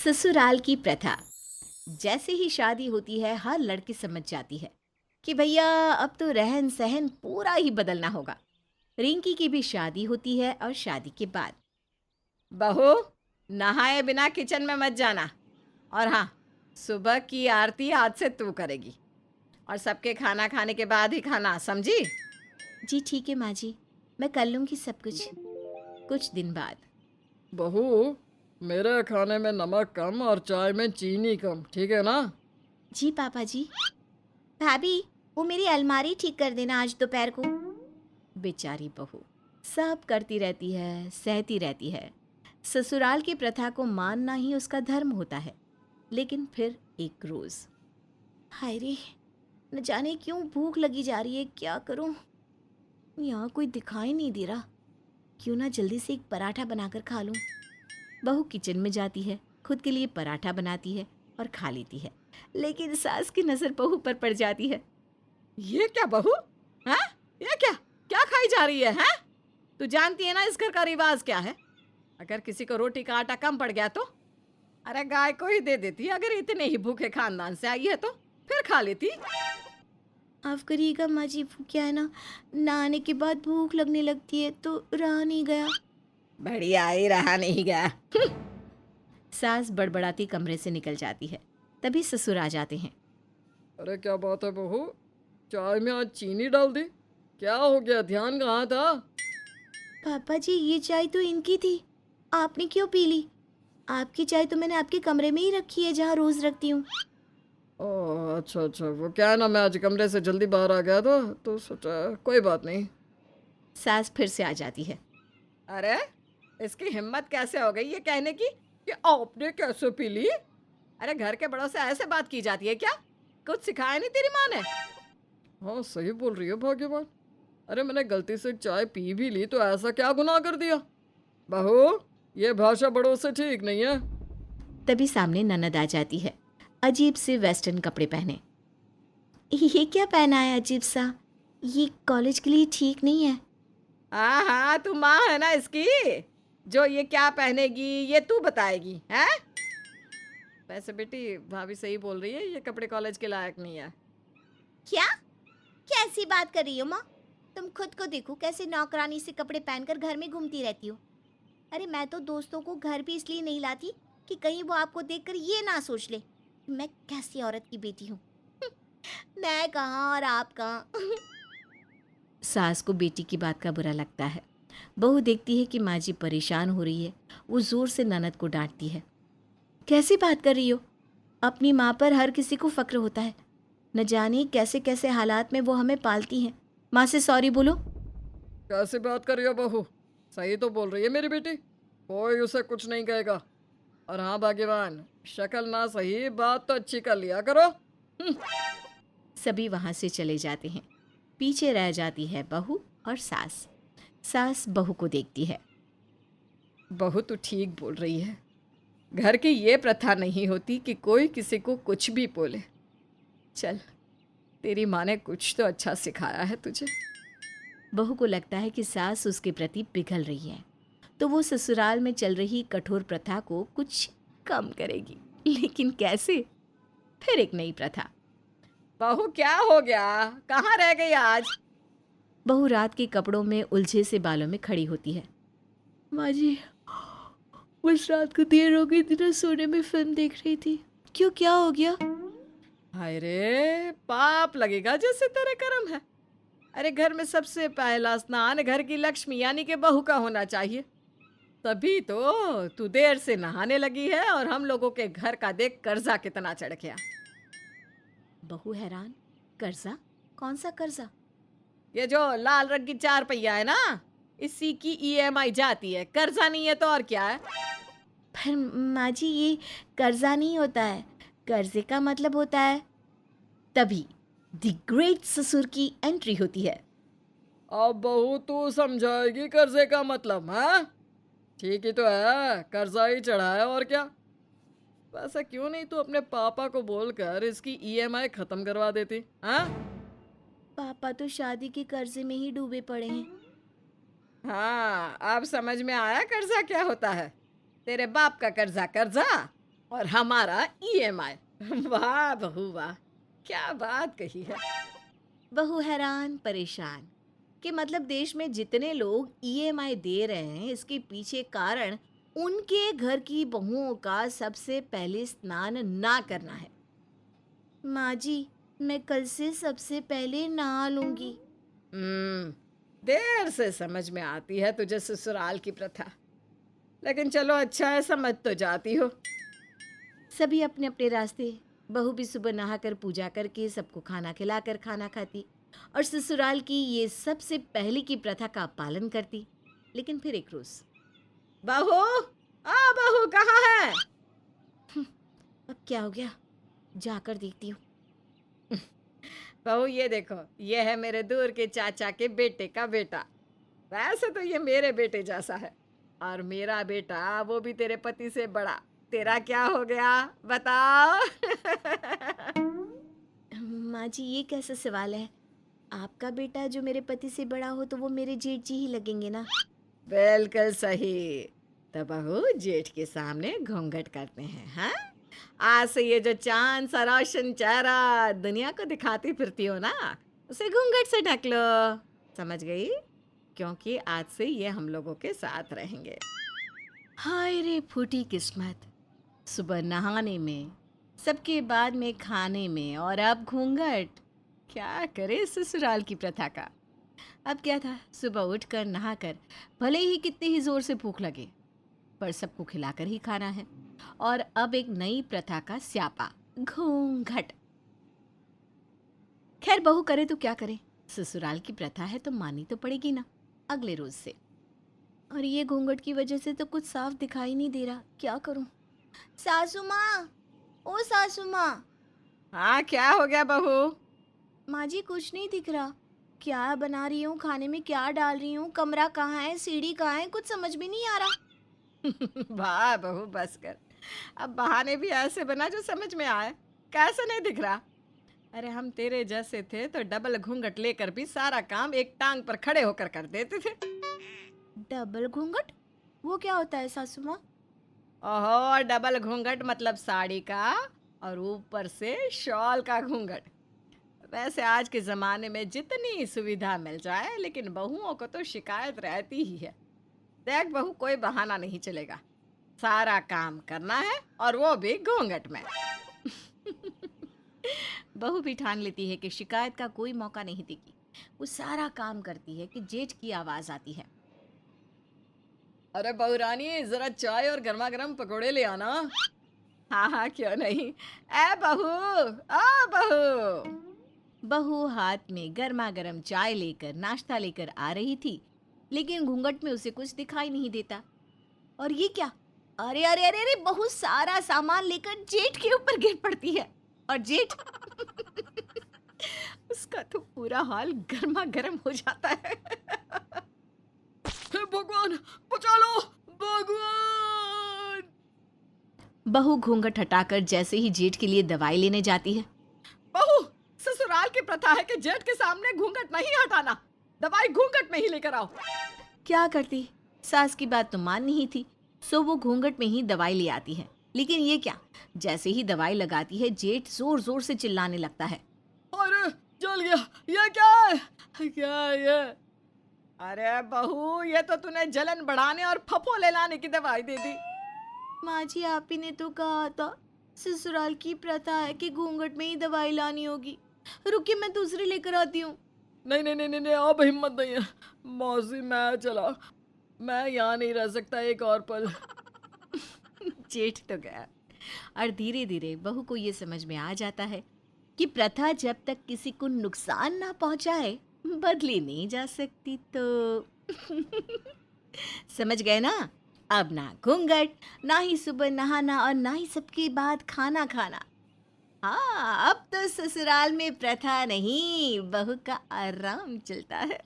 ससुराल की प्रथा। जैसे ही शादी होती है हर लड़की समझ जाती है कि भैया अब तो रहन सहन पूरा ही बदलना होगा। रिंकी की भी शादी होती है और शादी के बाद बहू, नहाए बिना किचन में मत जाना। और हाँ, सुबह की आरती आज से तू करेगी और सबके खाना खाने के बाद ही खाना, समझी? जी ठीक है माँ जी, मैं कर लूँगी सब कुछ। कुछ दिन बाद बहू, मेरे खाने में नमक कम और चाय में चीनी कम, ठीक है ना? जी पापा जी। भाभी, वो मेरी अलमारी ठीक कर देना आज दोपहर को। बेचारी बहू सब करती रहती है, सहती रहती है। ससुराल की प्रथा को मानना ही उसका धर्म होता है। लेकिन फिर एक रोज, हाय रे, न जाने क्यों भूख लगी जा रही है, क्या करूं? यहाँ कोई दिखाई नहीं दे रहा। क्यों ना जल्दी से एक पराठा बनाकर खा लूं। बहू किचन में जाती है, खुद के लिए पराठा बनाती है और खा लेती है। लेकिन सास की नजर बहू पर पड़ जाती है। ये क्या बहू? हैं? ये क्या क्या खाई जा रही है? हैं? तू जानती है ना इस घर का रिवाज क्या है? अगर किसी को रोटी का आटा कम पड़ गया तो अरे गाय को ही दे देती। अगर इतने ही भूखे खानदान से आई है तो फिर खा लेती। माफ करिएगा माँ जी, वो क्या है ना, नहाने के बाद भूख लगने लगती है तो रहा नहीं गया। बढ़िया ही रहा नहीं गया। सास बड़बड़ाती कमरे से निकल जाती है। तभी ससुर आ जाते हैं। अरे क्या बात है बहू, चाय में आज चीनी डाल दी? क्या हो गया, ध्यान कहाँ था? पापा जी, ये चाय तो इनकी थी, आपने क्यों पी ली? आपकी चाय तो मैंने आपके कमरे में ही रखी है जहाँ रोज रखती हूँ। ओह अच्छा अच्छा, वो क्या है ना, मैं आज कमरे से जल्दी बाहर आ गया था तो सोचा कोई बात नहीं। सास फिर से आ जाती है। अरे, इसकी हिम्मत कैसे हो गई ये कहने की कि आपने कैसे पी ली? अरे घर के बड़ों से ऐसे बात की जाती है क्या? कुछ सिखाया नहीं तेरी माँ ने? हाँ सही बोल रही हो भाग्यवान। अरे मैंने गलती से चाय पी भी ली तो ऐसा क्या गुनाह कर दिया? बहू, ये भाषा बड़ों से ठीक नहीं है। तभी सामने ननद आ जाती है, अजीब से वेस्टर्न कपड़े पहने। ये क्या पहना है अजीब सा? ये कॉलेज के लिए ठीक नहीं है। हाँ हाँ, तू माँ है ना इसकी, जो ये क्या पहनेगी ये तू बताएगी हैं? वैसे बेटी भाभी सही बोल रही है, ये कपड़े कॉलेज के लायक नहीं है। क्या? कैसी बात कर रही हो माँ? तुम खुद को देखो, कैसे नौकरानी से कपड़े पहनकर घर में घूमती रहती हो। अरे मैं तो दोस्तों को घर भी इसलिए नहीं लाती कि कहीं वो आपको देखकर ये ना सोच ले कि मैं कैसी औरत की बेटी हूँ। मैं कहाँ और आप कहाँ। सास को बेटी की बात का बुरा लगता है। बहू देखती है कि माँ जी परेशान हो रही है। वो जोर से ननद को डांटती है। कैसी बात कर रही हो? अपनी माँ पर हर किसी को फक्र होता है। न जाने कैसे कैसे हालात में वो हमें पालती हैं। माँ से सॉरी बोलो। कैसी बात कर रही हो बहू? सही तो बोल रही है मेरी बेटी, कोई उसे कुछ नहीं कहेगा। और हाँ भाग्यवान, शक्ल ना सही, बात तो अच्छी कर लिया करो। हम्म। सभी वहाँ से चले जाते हैं। पीछे रह जाती है बहू और सास। सास बहू को देखती है। बहू तो ठीक बोल रही है, घर की ये प्रथा नहीं होती कि कोई किसी को कुछ भी बोले। चल, तेरी माँ ने कुछ तो अच्छा सिखाया है तुझे। बहू को लगता है कि सास उसके प्रति पिघल रही है, तो वो ससुराल में चल रही कठोर प्रथा को कुछ कम करेगी। लेकिन कैसे? फिर एक नई प्रथा। बहू क्या हो गया, कहाँ रह गई आज? बहू रात के कपड़ों में उलझे से बालों में खड़ी होती है। माँ जी, उस रात को देर हो गई थी ना, सोने में फिल्म देख रही थी। क्यों, क्या हो गया? हाय रे, पाप लगेगा जैसे तेरे कर्म है। अरे घर में सबसे पहला स्नान घर की लक्ष्मी यानी कि बहू का होना चाहिए। तभी तो तू देर से नहाने लगी है और हम लोगों के घर का देख कर्जा कितना चढ़ गया। बहू हैरान। कर्जा? कौन सा कर्जा? ये जो लाल रंग की चार पहिया है ना, इसी की ईएमआई जाती है, कर्जा नहीं है तो और क्या है? पर माँ जी, ये कर्जा नहीं होता है, कर्जे का मतलब होता है। तभी द ग्रेट ससुर की एंट्री होती है। अब बहू तू समझाएगी कर्जे का मतलब? हाँ ठीक ही तो है, कर्जा ही चढ़ा है और क्या। वैसे क्यों नहीं तू अपने पापा को बोलकर इसकी ईएमआई खत्म करवा देती? हाँ पापा तो शादी के कर्जे में ही डूबे पड़े हैं। हाँ, अब समझ में आया कर्जा क्या होता है। तेरे बाप का कर्जा कर्जा, और हमारा ईएमआई। वाह बहू वाह, क्या बात कही है। बहू हैरान परेशान कि मतलब देश में जितने लोग ईएमआई दे रहे हैं इसके पीछे कारण उनके घर की बहुओं का सबसे पहले स्नान ना करना है। माँ जी, मैं कल से सबसे पहले नहा लूंगी। हम्म, देर से समझ में आती है तुझे ससुराल की प्रथा, लेकिन चलो अच्छा है, समझ तो जाती हो। सभी अपने अपने रास्ते। बहू भी सुबह नहाकर पूजा करके सबको खाना खिलाकर खाना खाती और ससुराल की ये सबसे पहले की प्रथा का पालन करती। लेकिन फिर एक रोज बहू, बहू कहाँ है? अब क्या हो गया, जाकर देखती हूँ। बहू ये देखो, ये है मेरे दूर के चाचा के बेटे का बेटा। वैसे तो ये मेरे बेटे जैसा है, और मेरा बेटा वो भी तेरे पति से बड़ा। तेरा क्या हो गया बताओ? माँ जी, ये कैसा सवाल है? आपका बेटा जो मेरे पति से बड़ा हो तो वो मेरे जेठ जी ही लगेंगे ना। बिल्कुल सही। तो बहू जेठ के सामने घूंघट करते हैं, हाँ? आज से ये जो चांद सा रोशन चेहरा दुनिया को दिखाती फिरती हो ना, उसे घूंघट से ढक लो। समझ गई? क्योंकि आज से ये हम लोगों के साथ रहेंगे। हाय रे फूटी किस्मत, सुबह नहाने में, सबके बाद में खाने में, और अब घूंघट। क्या करे ससुराल की प्रथा का। अब क्या था, सुबह उठकर नहाकर भले ही कितने ही जोर से भूख लगे पर सबको खिलाकर ही खाना है। और अब एक नई प्रथा का स्यापा, घूंघट। खैर बहू करे तो क्या करे, ससुराल की प्रथा है तो माननी तो पड़ेगी ना। अगले रोज से, और ये घूंघट की वजह से तो कुछ साफ दिखाई नहीं दे रहा, क्या करूं। सासू माँ, ओ सासू माँ। हाँ क्या हो गया बहू? माँ जी कुछ नहीं दिख रहा, क्या बना रही हूँ, खाने में क्या डाल रही हूँ, कमरा कहाँ है, सीढ़ी कहाँ है, कुछ समझ में नहीं आ रहा। वाह बहू बस कर, अब बहाने भी ऐसे बना जो समझ में आए। कैसे नहीं दिख रहा? अरे हम तेरे जैसे थे तो डबल घूंघट लेकर भी सारा काम एक टांग पर खड़े होकर कर देते थे। डबल घूंघट, वो क्या होता है सासू माँ? ओहो, डबल घूंघट मतलब साड़ी का और ऊपर से शॉल का घूंघट। वैसे आज के ज़माने में जितनी सुविधा मिल जाए, लेकिन बहुओं को तो शिकायत रहती ही है। देख बहू, कोई बहाना नहीं चलेगा, सारा काम करना है और वो भी घूंघट में। बहू भी ठान लेती है कि शिकायत का कोई मौका नहीं देगी। वो सारा काम करती है कि जेठ की आवाज आती है। अरे बहू रानी, जरा चाय और गर्मा गर्म पकौड़े ले आना। हाँ हाँ क्यों नहीं। ए बहू, आ बहू। बहू हाथ में गर्मा गर्म चाय लेकर नाश्ता लेकर आ रही थी, लेकिन घूंघट में उसे कुछ दिखाई नहीं देता। और ये क्या, अरे अरे अरे अरे, बहू सारा सामान लेकर जेठ के ऊपर गिर पड़ती है। और जेठ उसका तो पूरा हाल गर्मा गर्म हो जाता है। हे भगवान, बचा लो भगवान। बहू घूंघट हटाकर जैसे ही जेठ के लिए दवाई लेने जाती है। बहू, ससुराल की प्रथा है कि जेठ के सामने घूंघट नहीं हटाना, दवाई घूंघट में ही लेकर आओ। क्या करती, सास की बात तो माननी ही थी, सो वो घूंघट में ही दवाई ले आती है। लेकिन ये क्या, जैसे ही दवाई लगाती है जेठ जोर जोर से चिल्लाने लगता है। अरे जल गया, ये क्या है? क्या है ये? अरे बहू, ये तो तूने जलन बढ़ाने और फफोले लाने की दवाई दे दी। माँ जी, आप ही ने तो कहा था ससुराल की प्रथा है कि घूंघट में ही दवाई लानी होगी। रुकिए, मैं दूसरी लेकर आती हूँ। नहीं नहीं नहीं नहीं नहीं, अब हिम्मत नहीं है मौसी, मैं चला, मैं यहाँ नहीं रह सकता एक और पल। जेठ तो गया, और धीरे धीरे बहू को ये समझ में आ जाता है कि प्रथा जब तक किसी को नुकसान ना पहुंचाए बदली नहीं जा सकती। तो समझ गए ना, अब ना घूंघट, ना ही सुबह नहाना, और ना ही सबके बाद खाना खाना। हाँ, अब तो ससुराल में प्रथा नहीं, बहू का आराम चलता है।